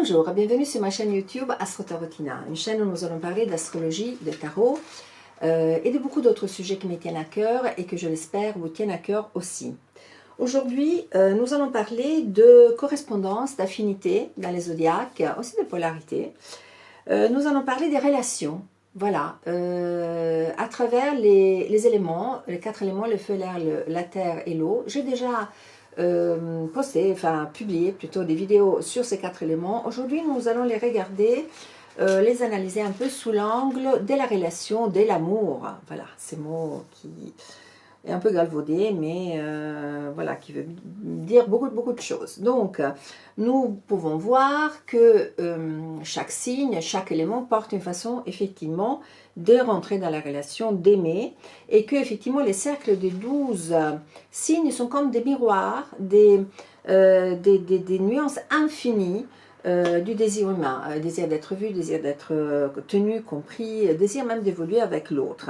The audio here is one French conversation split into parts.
Bonjour, bienvenue sur ma chaîne YouTube Astro Tarotina, une chaîne où nous allons parler d'astrologie, de tarot et de beaucoup d'autres sujets qui me tiennent à cœur et que je l'espère vous tiennent à cœur aussi. Aujourd'hui, nous allons parler de correspondance, d'affinité dans les zodiaques, aussi de polarité. Nous allons parler des relations, voilà, à travers les éléments, les 4 éléments, le feu, l'air, la terre et l'eau. J'ai déjà publié plutôt des vidéos sur ces 4 éléments. Aujourd'hui, nous allons les regarder, les analyser un peu sous l'angle de la relation, de l'amour. Voilà, ces mots qui est un peu galvaudé, mais voilà, qui veut dire beaucoup de choses. Donc, nous pouvons voir que chaque signe, chaque élément porte une façon, effectivement, de rentrer dans la relation, d'aimer, et que, effectivement, les cercles des 12 signes sont comme des miroirs, des nuances infinies du désir humain, désir d'être vu, désir d'être tenu, compris, désir même d'évoluer avec l'autre.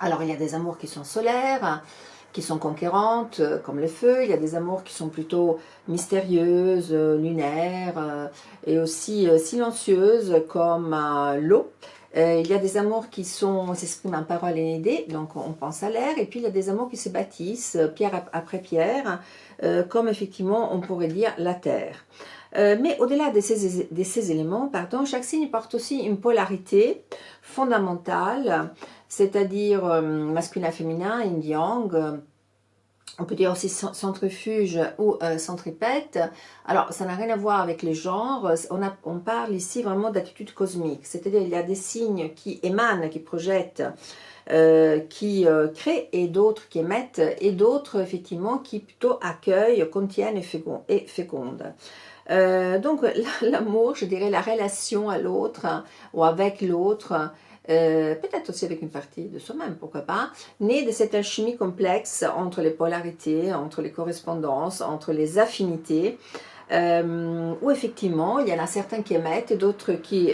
Alors, il y a des amours qui sont solaires, qui sont conquérantes, comme le feu. Il y a des amours qui sont plutôt mystérieuses, lunaires, et aussi silencieuses, comme l'eau. Il y a des amours qui s'expriment en paroles et en idées, donc on pense à l'air. Et puis, il y a des amours qui se bâtissent, pierre après pierre, comme effectivement, on pourrait dire la terre. Mais au-delà de ces éléments, pardon, chaque signe porte aussi une polarité fondamentale, c'est-à-dire masculin-féminin, yin-yang, on peut dire aussi centrifuge ou centripète. Alors, ça n'a rien à voir avec les genres, on parle ici vraiment d'attitude cosmique, c'est-à-dire il y a des signes qui émanent, qui projettent, qui créent, et d'autres qui émettent, et d'autres effectivement qui plutôt accueillent, contiennent et fécondent. Donc l'amour, je dirais la relation à l'autre ou avec l'autre, peut-être aussi avec une partie de soi-même, pourquoi pas, née de cette alchimie complexe entre les polarités, entre les correspondances, entre les affinités, où effectivement il y en a certains qui émettent et d'autres qui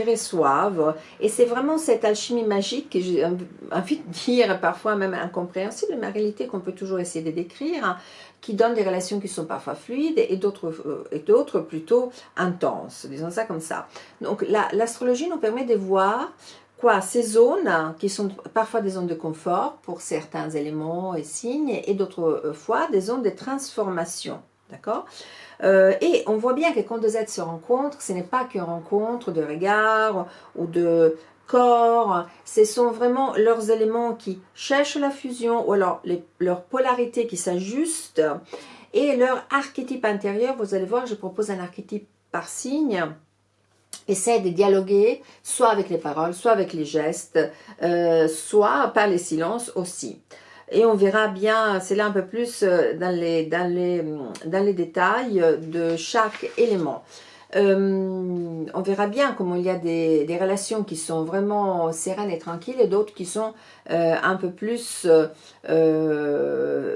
reçoivent, et c'est vraiment cette alchimie magique que j'ai envie de dire parfois même incompréhensible, mais en réalité qu'on peut toujours essayer de décrire, qui donne des relations qui sont parfois fluides et d'autres plutôt intenses, disons ça comme ça. Donc l'astrologie nous permet de voir ces zones qui sont parfois des zones de confort pour certains éléments et signes, et d'autres fois des zones de transformation, d'accord? Et on voit bien que quand deux êtres se rencontrent, ce n'est pas qu'une rencontre de regard ou de corps, ce sont vraiment leurs éléments qui cherchent la fusion, ou alors leur polarité qui s'ajuste, et leur archétype intérieur. Vous allez voir, je propose un archétype par signe. Essaie de dialoguer, soit avec les paroles, soit avec les gestes, soit par les silences aussi. Et on verra bien, c'est là un peu plus dans les détails de chaque élément. On verra bien comment il y a des relations qui sont vraiment sereines et tranquilles, et d'autres qui sont un peu plus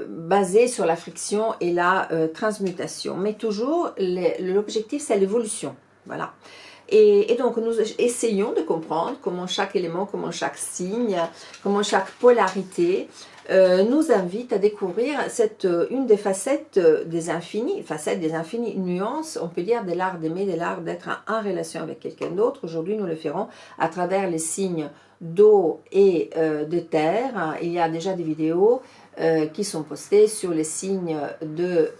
basées sur la friction et la transmutation. Mais toujours, l'objectif, c'est l'évolution. Voilà. Et donc, nous essayons de comprendre comment chaque élément, comment chaque signe, comment chaque polarité nous invite à découvrir une des facettes des infinies nuances, on peut dire, de l'art d'aimer, de l'art d'être en relation avec quelqu'un d'autre. Aujourd'hui, nous le ferons à travers les signes d'eau et de terre. Il y a déjà des vidéos qui sont postées sur les signes de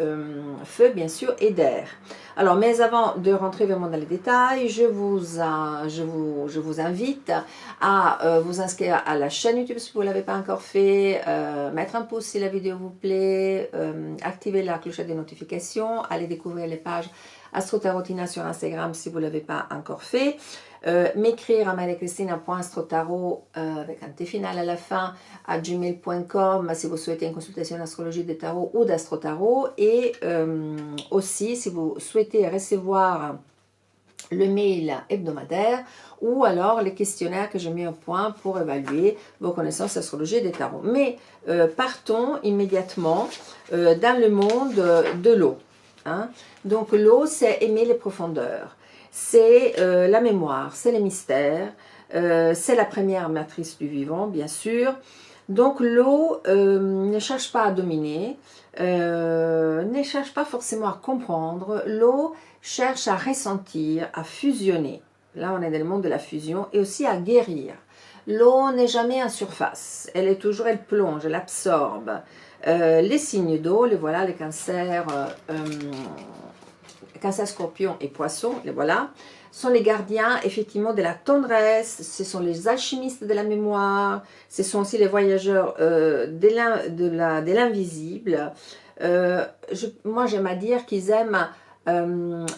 feu, bien sûr, et d'air. Alors, mais avant de rentrer vraiment dans les détails, je vous invite à vous inscrire à la chaîne YouTube si vous ne l'avez pas encore fait, mettre un pouce si la vidéo vous plaît, activer la clochette des notifications, aller découvrir les pages Astro Tarotina sur Instagram si vous ne l'avez pas encore fait, m'écrire à mariacristina.astrotarot avec un T final à la fin à gmail.com si vous souhaitez une consultation d'astrologie, de tarot ou d'astrotarot, et aussi si vous souhaitez recevoir le mail hebdomadaire ou alors les questionnaires que j'ai mis au point pour évaluer vos connaissances d'astrologie et des tarots. Mais partons immédiatement dans le monde de l'eau. Hein. Donc l'eau, c'est aimer les profondeurs, c'est la mémoire, c'est les mystères, c'est la première matrice du vivant, bien sûr. Donc l'eau ne cherche pas à dominer, ne cherche pas forcément à comprendre. L'eau cherche à ressentir, à fusionner. Là, on est dans le monde de la fusion et aussi à guérir. L'eau n'est jamais en surface. Elle est toujours, elle plonge, elle absorbe. Les signes d'eau, les voilà, les cancers, cancer, scorpion et poisson, les voilà, sont les gardiens effectivement de la tendresse, ce sont les alchimistes de la mémoire, ce sont aussi les voyageurs de l'invisible. Moi j'aime à dire qu'ils aiment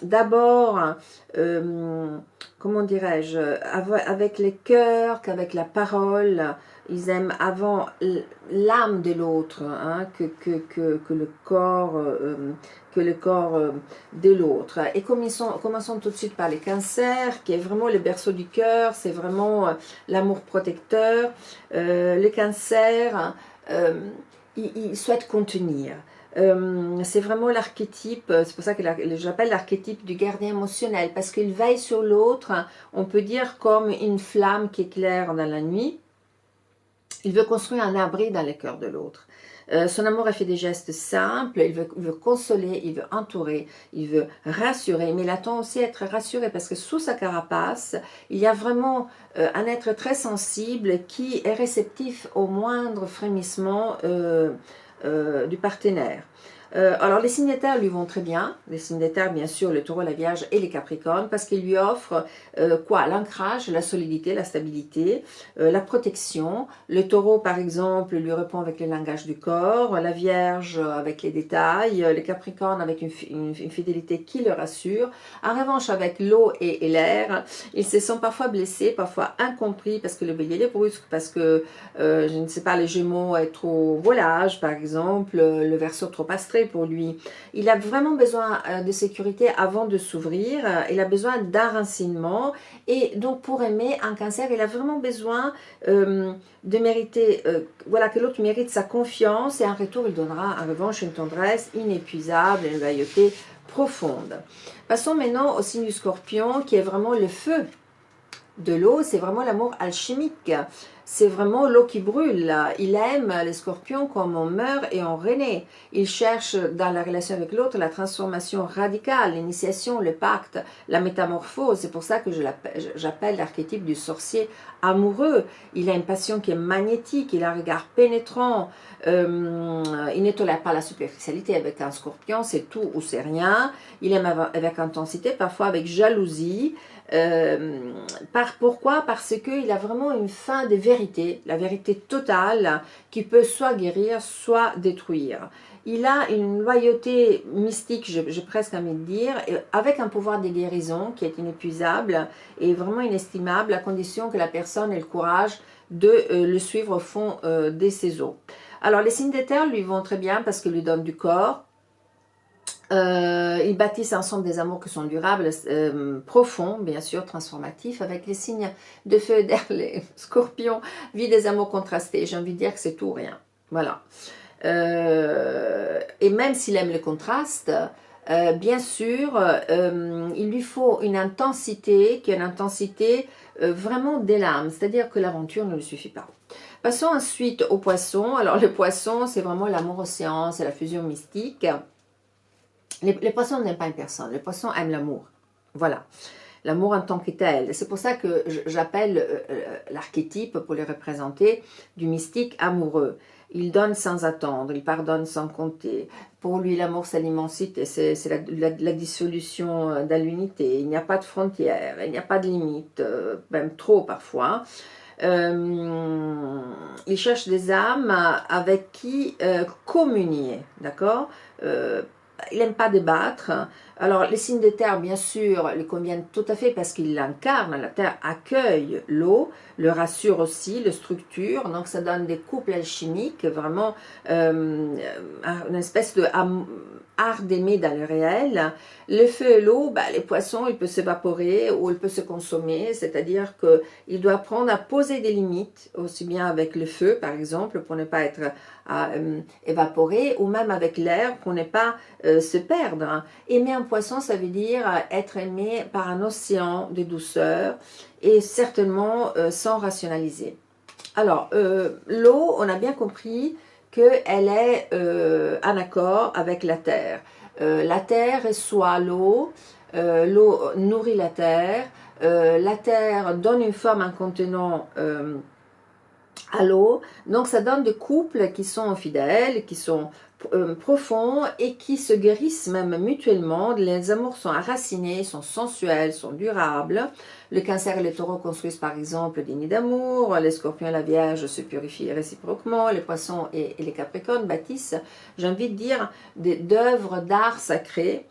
d'abord, comment dirais-je, avec les cœurs qu'avec la parole. Ils aiment avant l'âme de l'autre hein, que le corps, de l'autre. Et commençons tout de suite par les cancers, qui est vraiment le berceau du cœur, c'est vraiment l'amour protecteur. Les cancers, ils souhaitent contenir. C'est vraiment l'archétype, c'est pour ça que j'appelle l'archétype du gardien émotionnel, parce qu'il veille sur l'autre, on peut dire comme une flamme qui éclaire dans la nuit. Il veut construire un abri dans le cœur de l'autre. Son amour a fait des gestes simples, il veut consoler, il veut entourer, il veut rassurer, mais il attend aussi à être rassuré parce que sous sa carapace, il y a vraiment un être très sensible qui est réceptif au moindre frémissement du partenaire. Alors les signes de terre lui vont très bien, les signes de terre bien sûr, le taureau, la vierge et les capricornes, parce qu'ils lui offrent quoi? L'ancrage, la solidité, la stabilité, la protection. Le taureau par exemple lui répond avec le langage du corps, la vierge avec les détails, les capricornes avec une fidélité qui le rassure. En revanche avec l'eau et l'air, ils se sont parfois blessés, parfois incompris, parce que le bélier est brusque, parce que je ne sais pas, les gémeaux est trop volage par exemple, le verseau trop astré pour lui. Il a vraiment besoin de sécurité avant de s'ouvrir, il a besoin d'un renseignement et donc pour aimer un cancer, il a vraiment besoin de mériter, voilà, que l'autre mérite sa confiance et en retour il donnera en revanche une tendresse inépuisable, une loyauté profonde. Passons maintenant au signe du scorpion qui est vraiment le feu de l'eau, c'est vraiment l'amour alchimique. C'est vraiment l'eau qui brûle. Il aime les scorpions comme on meurt et on renaît. Il cherche dans la relation avec l'autre la transformation radicale, l'initiation, le pacte, la métamorphose. C'est pour ça que j'appelle l'archétype du sorcier amoureux. Il a une passion qui est magnétique, il a un regard pénétrant. Il ne tolère pas la superficialité avec un scorpion, c'est tout ou c'est rien. Il aime avec intensité, parfois avec jalousie. Pourquoi? Parce qu'il a vraiment une fin de vérité, la vérité totale qui peut soit guérir, soit détruire. Il a une loyauté mystique, j'ai presque envie de dire, avec un pouvoir de guérison qui est inépuisable et vraiment inestimable, à condition que la personne ait le courage de le suivre au fond de ses eaux. Alors les signes de terre lui vont très bien parce qu'ils lui donnent du corps. Ils bâtissent ensemble des amours qui sont durables, profonds, bien sûr, transformatifs, avec les signes de feu et d'air, les scorpions, vivent des amours contrastés. J'ai envie de dire que c'est tout ou rien. Voilà. Et même s'il aime le contraste, bien sûr, il lui faut une intensité, qui est une intensité vraiment des larmes, c'est-à-dire que l'aventure ne lui suffit pas. Passons ensuite aux poissons. Alors le poisson, c'est vraiment l'amour océan, c'est la fusion mystique. Les poissons n'aiment pas une personne, les poissons aiment l'amour. Voilà, l'amour en tant que tel. C'est pour ça que j'appelle l'archétype, pour les représenter, du mystique amoureux. Il donne sans attendre, il pardonne sans compter. Pour lui, l'amour, c'est l'immensité, c'est la dissolution de l'unité. Il n'y a pas de frontières, il n'y a pas de limites, même trop parfois. Il cherche des âmes avec qui communier, d'accord? Il n'aime pas débattre. Alors, les signes de terre, bien sûr, lui conviennent tout à fait parce qu'il l'incarne. La terre accueille l'eau, le rassure aussi, le structure. Donc, ça donne des couples alchimiques, vraiment une espèce de art d'aimer dans le réel. Le feu et l'eau, les poissons, il peut s'évaporer ou il peut se consommer. C'est-à-dire qu'il doit apprendre à poser des limites, aussi bien avec le feu, par exemple, pour ne pas être évaporé, ou même avec l'air, pour ne pas se perdre. Aimer un poisson, ça veut dire être aimé par un océan de douceur et certainement sans rationaliser. Alors, l'eau, on a bien compris qu'elle est en accord avec la terre. La terre reçoit l'eau, l'eau nourrit la terre donne une forme, un contenant à l'eau. Donc ça donne des couples qui sont fidèles, qui sont profonds et qui se guérissent même mutuellement. Les amours sont enracinés, sont sensuels, sont durables. Le Cancer et les Taureaux construisent par exemple des nids d'amour. Les Scorpions et la Vierge se purifient réciproquement. Les Poissons et les Capricornes bâtissent, j'ai envie de dire, d'œuvres d'art sacré.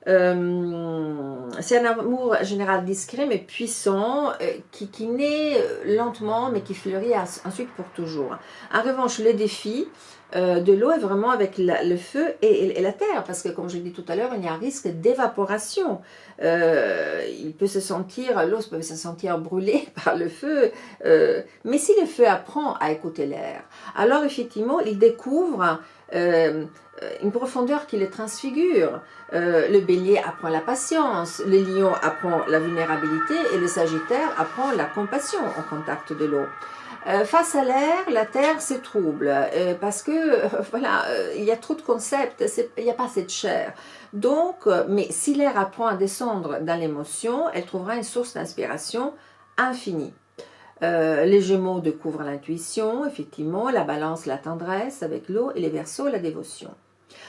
C'est un amour général discret mais puissant qui naît lentement mais qui fleurit ensuite pour toujours. En revanche, le défi de l'eau est vraiment avec le feu et la terre, parce que comme je l'ai dit tout à l'heure, il y a un risque d'évaporation. Il peut se sentir, l'eau peut se sentir brûlée par le feu, mais si le feu apprend à écouter l'air, alors effectivement il découvre une profondeur qui le transfigure. Le bélier apprend la patience, le lion apprend la vulnérabilité et le sagittaire apprend la compassion au contact de l'eau. Face à l'air, la terre se trouble parce que voilà, il y a trop de concepts, il n'y a pas assez de chair. Donc, mais si l'air apprend à descendre dans l'émotion, elle trouvera une source d'inspiration infinie. Les Gémeaux découvrent l'intuition, effectivement, la Balance, la tendresse avec l'eau et les Verseaux, la dévotion.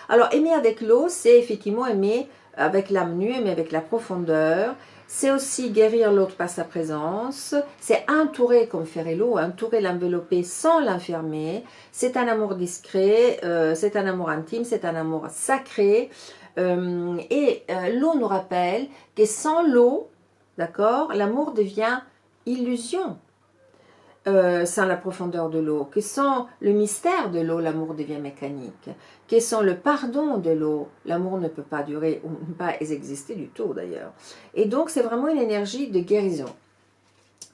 Alors, aimer avec l'eau, c'est effectivement aimer avec l'âme nue, aimer avec la profondeur. C'est aussi guérir l'autre par sa présence. C'est entourer, comme ferait l'eau, entourer, l'envelopper sans l'enfermer. C'est un amour discret, c'est un amour intime, c'est un amour sacré. L'eau nous rappelle que sans l'eau, d'accord, l'amour devient illusion. Sans la profondeur de l'eau, que sans le mystère de l'eau, l'amour devient mécanique, que sans le pardon de l'eau, l'amour ne peut pas durer ou ne pas exister du tout d'ailleurs. Et donc c'est vraiment une énergie de guérison.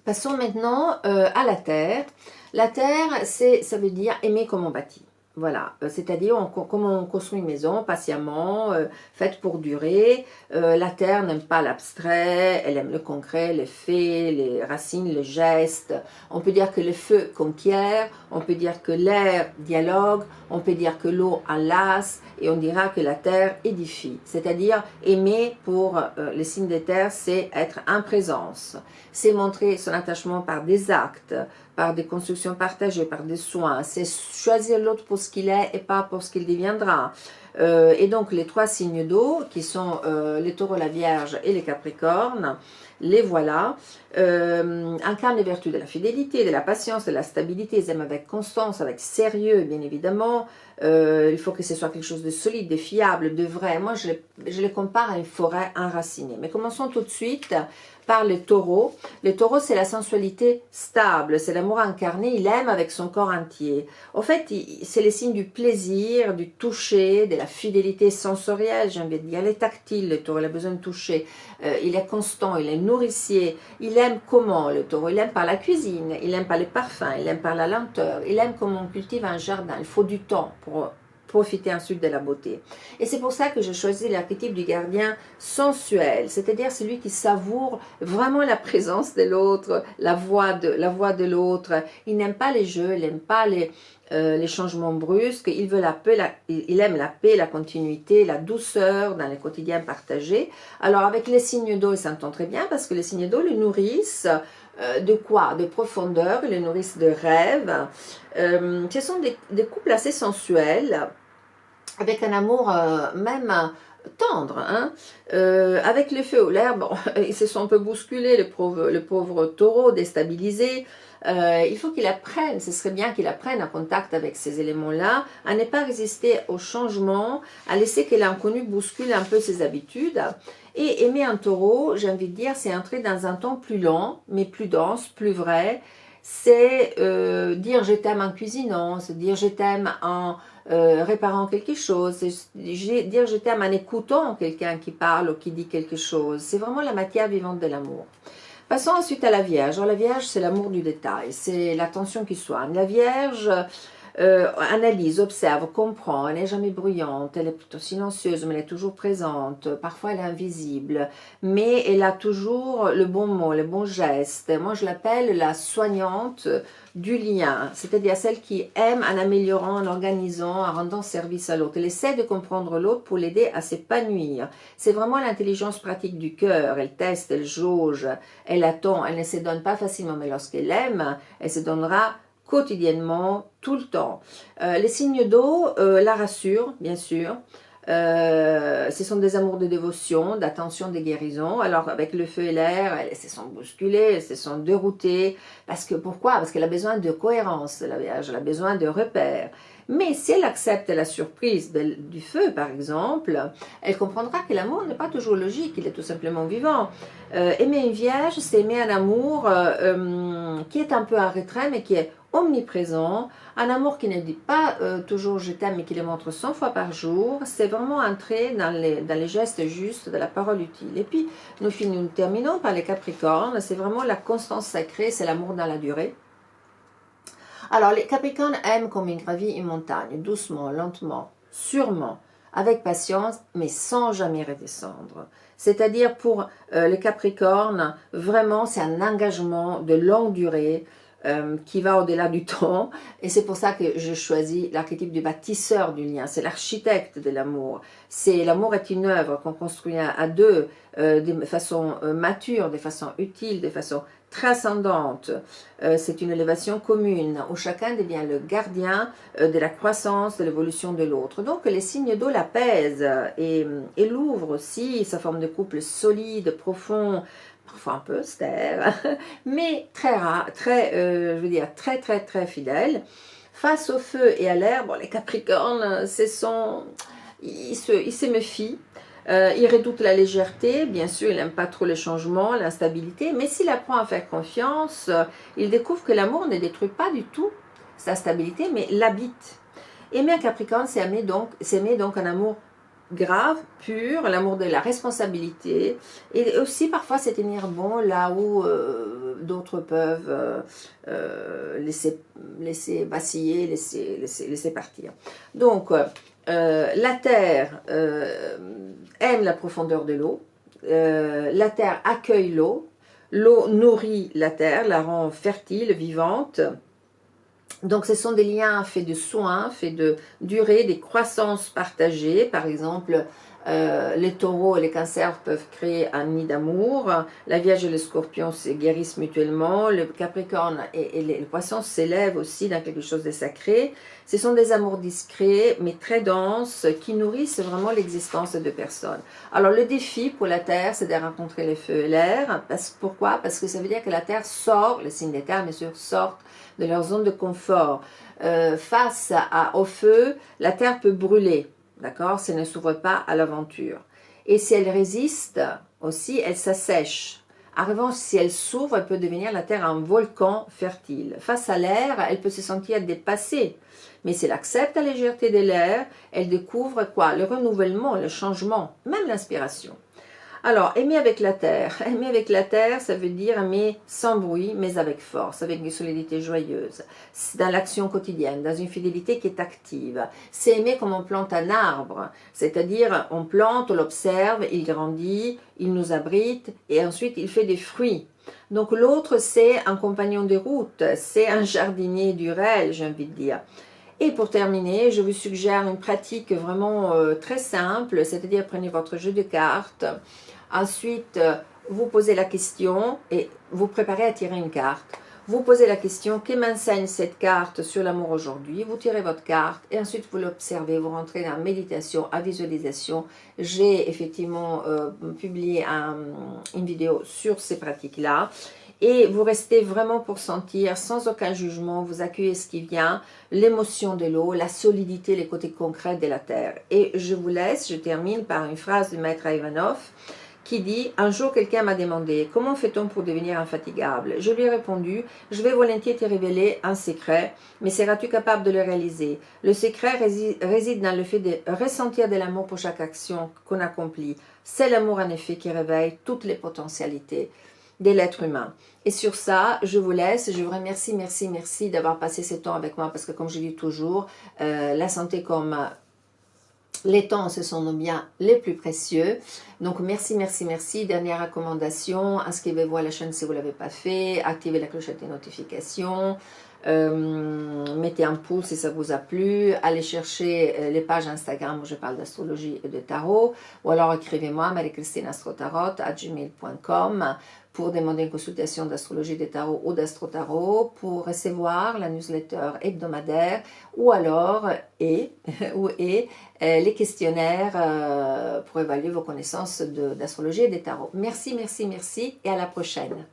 Passons maintenant à la terre. La terre, ça veut dire aimer comme on bâtit. Voilà, c'est-à-dire comment on construit une maison patiemment, faite pour durer. La terre n'aime pas l'abstrait, elle aime le concret, les faits, les racines, les gestes. On peut dire que le feu conquiert, on peut dire que l'air dialogue, on peut dire que l'eau enlace, et on dira que la terre édifie. C'est-à-dire aimer pour les signes de terre, c'est être en présence, c'est montrer son attachement par des actes, par des constructions partagées, par des soins, c'est choisir l'autre pour ce qu'il est et pas pour ce qu'il deviendra. Et donc les trois signes d'eau, qui sont les Taureaux, la Vierge et les Capricornes, les voilà, incarnent les vertus de la fidélité, de la patience, de la stabilité. Ils aiment avec constance, avec sérieux, bien évidemment. Il faut que ce soit quelque chose de solide, de fiable, de vrai. Moi, je les compare à une forêt enracinée. Mais commençons tout de suite par les taureaux. Les taureaux, c'est la sensualité stable, c'est l'amour incarné, il aime avec son corps entier. En fait, c'est les signes du plaisir, du toucher, de la fidélité sensorielle, j'ai envie de dire. Il est tactile, le taureau, il a besoin de toucher. Il est constant, il est nourricier. Il aime comment, le taureau? Il aime par la cuisine, il aime par les parfums, il aime par la lenteur, il aime comment on cultive un jardin. Il faut du temps pour profiter ensuite de la beauté. Et c'est pour ça que j'ai choisi l'archétype du gardien sensuel, c'est-à-dire celui qui savoure vraiment la présence de l'autre, la voix de l'autre. Il n'aime pas les jeux, il n'aime pas les changements brusques, il aime la paix, la continuité, la douceur dans les quotidiens partagés. Alors avec les signes d'eau, il s'entend très bien parce que les signes d'eau le nourrissent de quoi? De profondeur, ils le nourrissent de rêves. Ce sont des couples assez sensuels, avec un amour même tendre, hein. Avec le feu ou l'air, bon, ils se sont un peu bousculés, le pauvre taureau déstabilisé. Il faut qu'il apprenne, ce serait bien qu'il apprenne en contact avec ces éléments-là, à ne pas résister au changement, à laisser que l'inconnu bouscule un peu ses habitudes. Et aimer un taureau, j'ai envie de dire, c'est entrer dans un temps plus lent, mais plus dense, plus vrai. C'est dire je t'aime en cuisinant, c'est dire je t'aime en réparant quelque chose, c'est dire je t'aime en écoutant quelqu'un qui parle ou qui dit quelque chose. C'est vraiment la matière vivante de l'amour. Passons ensuite à la Vierge. Alors, la Vierge, c'est l'amour du détail, c'est l'attention qui soigne. La Vierge, analyse, observe, comprend, elle n'est jamais bruyante, elle est plutôt silencieuse, mais elle est toujours présente, parfois elle est invisible, mais elle a toujours le bon mot, le bon geste. Moi je l'appelle la soignante du lien, c'est-à-dire celle qui aime en améliorant, en organisant, en rendant service à l'autre. Elle essaie de comprendre l'autre pour l'aider à s'épanouir. C'est vraiment l'intelligence pratique du cœur. Elle teste, elle jauge, elle attend, elle ne se donne pas facilement, mais lorsqu'elle aime, elle se donnera quotidiennement, tout le temps. Les signes d'eau la rassurent, bien sûr. Ce sont des amours de dévotion, d'attention, de guérison. Alors avec le feu et l'air, elles se sont bousculées, elles se sont déroutées. Parce que pourquoi? Parce qu'elle a besoin de cohérence, la Vierge, elle a besoin de repères. Mais si elle accepte la surprise du feu, par exemple, elle comprendra que l'amour n'est pas toujours logique, il est tout simplement vivant. Aimer une Vierge, c'est aimer un amour qui est un peu en retrait, mais qui est omniprésent, un amour qui ne dit pas toujours je t'aime, mais qui le montre 100 fois par jour. C'est vraiment entrer dans les gestes justes de la parole utile. Et puis, nous terminons par les Capricornes, c'est vraiment la constance sacrée, c'est l'amour dans la durée. Alors, les Capricornes aiment comme ils gravissent une montagne, doucement, lentement, sûrement, avec patience, mais sans jamais redescendre. C'est-à-dire pour les Capricornes, vraiment, c'est un engagement de longue durée qui va au-delà du temps. Et c'est pour ça que je choisis l'archétype du bâtisseur du lien. C'est l'architecte de l'amour. L'amour est une œuvre qu'on construit à deux, de façon mature, de façon utile, de façon transcendante. C'est une élévation commune où chacun devient le gardien de la croissance, de l'évolution de l'autre. Donc les signes d'eau l'apaisent et l'ouvrent aussi, sa forme de couple solide, profond, parfois un peu austère, mais très rare, je veux dire très fidèle. Face au feu et à l'air, bon, les Capricornes, ils se méfient. Il redoute la légèreté, bien sûr, il n'aime pas trop les changements, l'instabilité, mais s'il apprend à faire confiance, il découvre que l'amour ne détruit pas du tout sa stabilité, mais l'habite. Aimer un Capricorne, c'est aimer donc un amour grave, pur, l'amour de la responsabilité, et aussi parfois c'est tenir bon là où d'autres peuvent laisser vaciller, laisser partir. Donc, la terre aime la profondeur de l'eau, la terre accueille l'eau nourrit la terre, la rend fertile, vivante. Donc ce sont des liens faits de soins, faits de durée, des croissances partagées. Par exemple, les taureaux et les cancers peuvent créer un nid d'amour. La Vierge et le Scorpion se guérissent mutuellement. Le Capricorne et les poissons s'élèvent aussi dans quelque chose de sacré. Ce sont des amours discrets, mais très denses, qui nourrissent vraiment l'existence de deux personnes. Alors le défi pour la Terre, c'est de rencontrer les feux et l'air. Pourquoi? Parce que ça veut dire que la Terre sort, les signes des terres bien sûr sortent de leur zone de confort. Face au feu, la terre peut brûler, d'accord? Si elle ne s'ouvre pas à l'aventure. Et si elle résiste aussi, elle s'assèche. En revanche, si elle s'ouvre, elle peut devenir la terre un volcan fertile. Face à l'air, elle peut se sentir dépassée. Mais si elle accepte la légèreté de l'air, elle découvre quoi? Le renouvellement, le changement, même l'inspiration. Alors, aimer avec la terre. Aimer avec la terre, ça veut dire aimer sans bruit, mais avec force, avec une solidité joyeuse. Dans l'action quotidienne, dans une fidélité qui est active. C'est aimer comme on plante un arbre. C'est-à-dire, on plante, on l'observe, il grandit, il nous abrite, et ensuite il fait des fruits. Donc l'autre, c'est un compagnon de route, c'est un jardinier du réel, j'ai envie de dire. Et pour terminer, je vous suggère une pratique vraiment très simple, c'est-à-dire prenez votre jeu de cartes, ensuite vous posez la question et vous préparez à tirer une carte. Vous posez la question, que m'enseigne cette carte sur l'amour aujourd'hui? Vous tirez votre carte et ensuite vous l'observez, vous rentrez dans la méditation, à visualisation. J'ai effectivement publié une vidéo sur ces pratiques-là. Et vous restez vraiment pour sentir, sans aucun jugement, vous accueillez ce qui vient, l'émotion de l'eau, la solidité, les côtés concrets de la terre. Et je vous laisse, je termine par une phrase du maître Ivanov qui dit « Un jour, quelqu'un m'a demandé « Comment fait-on pour devenir infatigable ?» Je lui ai répondu « Je vais volontiers te révéler un secret, mais seras-tu capable de le réaliser ?» Le secret réside dans le fait de ressentir de l'amour pour chaque action qu'on accomplit. C'est l'amour en effet qui réveille toutes les potentialités de l'être humain. Et sur ça, je vous laisse. Je vous remercie, merci d'avoir passé ce temps avec moi parce que comme je dis toujours, la santé comme les temps, ce sont nos biens les plus précieux. Donc, merci. Dernière recommandation, inscrivez-vous à la chaîne si vous ne l'avez pas fait. Activez la clochette des notifications. Mettez un pouce si ça vous a plu. Allez chercher les pages Instagram où je parle d'astrologie et de tarot. Ou alors écrivez-moi marichristineastrotarot@gmail.com pour demander une consultation d'astrologie des tarots ou d'astrotarot, pour recevoir la newsletter hebdomadaire ou alors les questionnaires pour évaluer vos connaissances d'astrologie et des tarots. Merci et à la prochaine.